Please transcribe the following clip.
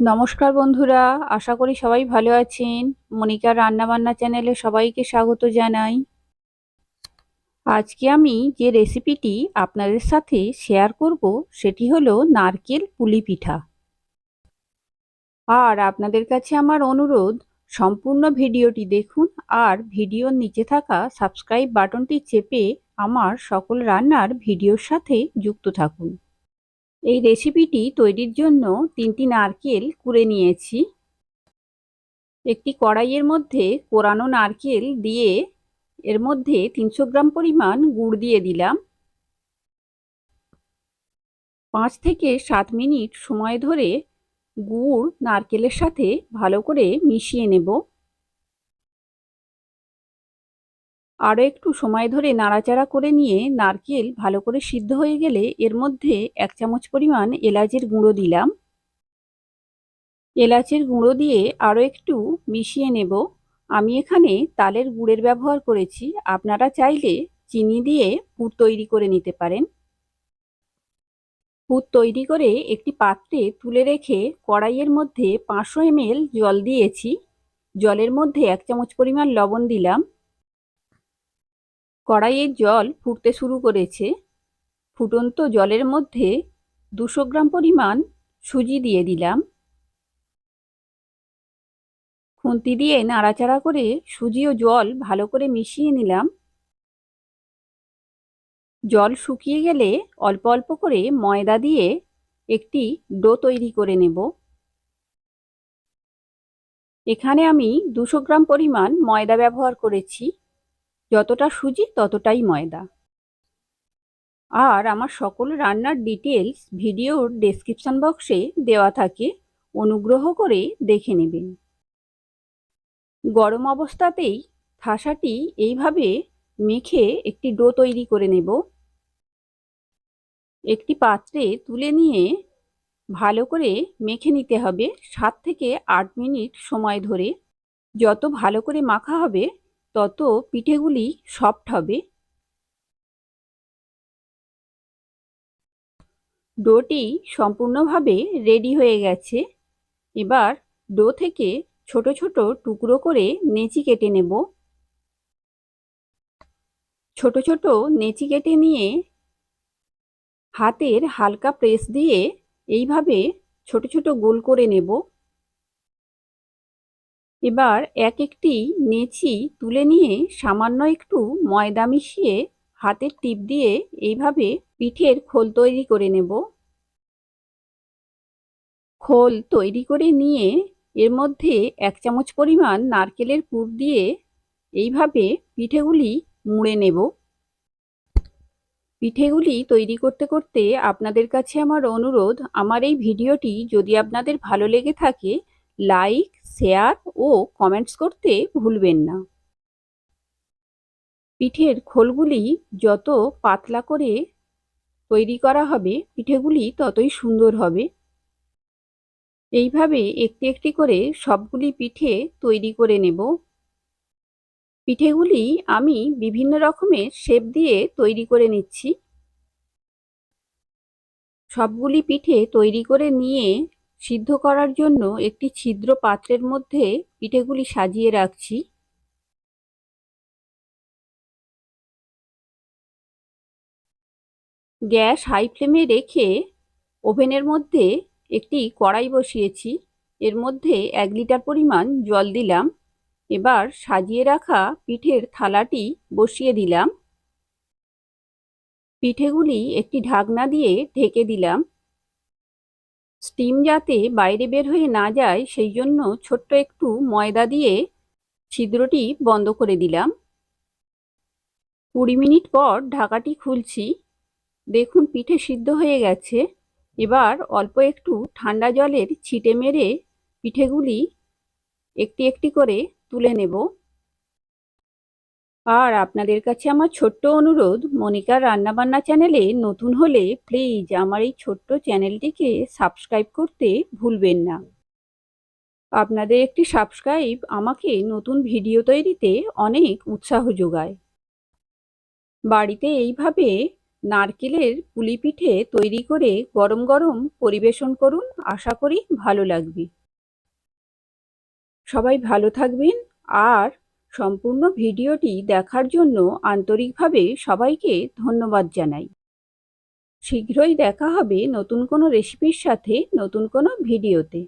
নমস্কার বন্ধুরা, আশা করি সবাই ভালো আছেন। মনিকার রান্নাবান্না চ্যানেলে সবাইকে স্বাগত জানাই। আজকে আমি যে রেসিপিটি আপনাদের সাথে শেয়ার করব সেটি হলো নারকেল পুলি পিঠা। আর আপনাদের কাছে আমার অনুরোধ, সম্পূর্ণ ভিডিওটি দেখুন আর ভিডিওর নিচে থাকা সাবস্ক্রাইব বাটনটি চেপে আমার সকল রান্নার ভিডিওর সাথে যুক্ত থাকুন। এই রেসিপিটি তৈরির জন্য 3টি নারকেল কুড়ে নিয়েছি। একটি কড়াইয়ের মধ্যে কোরানো নারকেল দিয়ে এর মধ্যে 300 গ্রাম পরিমাণ গুড় দিয়ে দিলাম। 5 থেকে 7 মিনিট সময় ধরে গুড় নারকেলের সাথে ভালো করে মিশিয়ে নেব। আরও একটু সময় ধরে নাড়াচাড়া করে নিয়ে নারকেল ভালো করে সিদ্ধ হয়ে গেলে এর মধ্যে 1 চামচ পরিমাণ এলাচের গুঁড়ো দিলাম। এলাচের গুঁড়ো দিয়ে আরও একটু মিশিয়ে নেব। আমি এখানে তালের গুড়ের ব্যবহার করেছি, আপনারা চাইলে চিনি দিয়ে পুর তৈরি করে নিতে পারেন। পুর তৈরি করে একটি পাত্রে তুলে রেখে কড়াইয়ের মধ্যে 500 ml জল দিয়েছি। জলের মধ্যে 1 চামচ পরিমাণ লবণ দিলাম। কড়াইয়ের জল ফুটতে শুরু করেছে। ফুটন্ত জলের মধ্যে 200 গ্রাম পরিমাণ সুজি দিয়ে দিলাম। খুন্তি দিয়ে নাড়াচাড়া করে সুজি ও জল ভালো করে মিশিয়ে নিলাম। জল শুকিয়ে গেলে অল্প অল্প করে ময়দা দিয়ে একটি ডো তৈরি করে নেব। এখানে আমি 200 গ্রাম পরিমাণ ময়দা ব্যবহার করেছি। যতটা সুজি ততটাই ময়দা। আর আমার সকল রান্নার ডিটেলস ভিডিওর ডেসক্রিপশন বক্সে দেওয়া থাকে, অনুগ্রহ করে দেখে নেবেন। গরম অবস্থাতেই থাসাটি এইভাবে মেখে একটি ডো তৈরি করে নেব। একটি পাত্রে তুলে নিয়ে ভালো করে মেখে নিতে হবে 7 থেকে 8 মিনিট সময় ধরে। যত ভালো করে মাখা হবে তত পিঠেগুলি সফট হবে। ডোটি সম্পূর্ণভাবে রেডি হয়ে গেছে। এবার ডো থেকে ছোট ছোট টুকরো করে নেচি কেটে নেব। ছোট ছোট নেচি কেটে নিয়ে হাতের হালকা প্রেস দিয়ে এইভাবে ছোট ছোট গোল করে নেব। এবার এক একটি নেচি তুলে নিয়ে সামান্য একটু ময়দা মিশিয়ে হাতের টিপ দিয়ে এইভাবে পিঠের খোল তৈরি করে নেব। খোল তৈরি করে নিয়ে এর মধ্যে 1 চামচ পরিমাণ নারকেলের পুর দিয়ে এইভাবে পিঠেগুলি মুড়ে নেব। পিঠেগুলি তৈরি করতে করতে আপনাদের কাছে আমার অনুরোধ, আমার এই ভিডিওটি যদি আপনাদের ভালো লেগে থাকে লাইক, শেয়ার ও কমেন্টস করতে ভুলবেন না। পিঠের খোলগুলি যত পাতলা করে তৈরি করা হবে পিঠেগুলি ততই সুন্দর হবে। এইভাবে একটি একটি করে সবগুলি পিঠে তৈরি করে নেব। পিঠেগুলি আমি বিভিন্ন রকমের শেপ দিয়ে তৈরি করে নিচ্ছি। সবগুলি পিঠে তৈরি করে নিয়ে সিদ্ধ করার জন্য একটি ছিদ্র পাত্রের মধ্যে পিঠেগুলি সাজিয়ে রাখছি। গ্যাস হাই ফ্লেমে রেখে ওভেনের মধ্যে একটি কড়াই বসিয়েছি। এর মধ্যে 1 লিটার পরিমাণ জল দিলাম। এবার সাজিয়ে রাখা পিঠের থালাটি বসিয়ে দিলাম। পিঠেগুলি একটি ঢাকনা দিয়ে ঢেকে দিলাম। স্টিম যাতে বাইরে বের হয়ে না যায় সেই জন্য ছোট্ট একটু ময়দা দিয়ে ছিদ্রটি বন্ধ করে দিলাম। 20 মিনিট পর ঢাকাটি খুলছি। দেখুন পিঠে সিদ্ধ হয়ে গেছে। এবার অল্প একটু ঠান্ডা জলের ছিটে মেরে পিঠেগুলি একটি একটি করে তুলে নেব। আর আপনাদের কাছে আমার ছোট্ট অনুরোধ, মনিকার রান্নাবান্না চ্যানেলে নতুন হলে প্লিজ আমার এই ছোট্ট চ্যানেলটিকে সাবস্ক্রাইব করতে ভুলবেন না। আপনাদের একটি সাবস্ক্রাইব আমাকে নতুন ভিডিও তৈরিতে অনেক উৎসাহ যোগায়। বাড়িতে এইভাবে নারকেলের পুলি পিঠে তৈরি করে গরম গরম পরিবেশন করুন, আশা করি ভালো লাগবে। সবাই ভালো থাকবেন, আর সম্পূর্ণ ভিডিওটি দেখার জন্য আন্তরিকভাবে সবাইকে ধন্যবাদ জানাই। শীঘ্রই দেখা হবে নতুন কোনো রেসিপির সাথে, নতুন কোনো ভিডিওতে।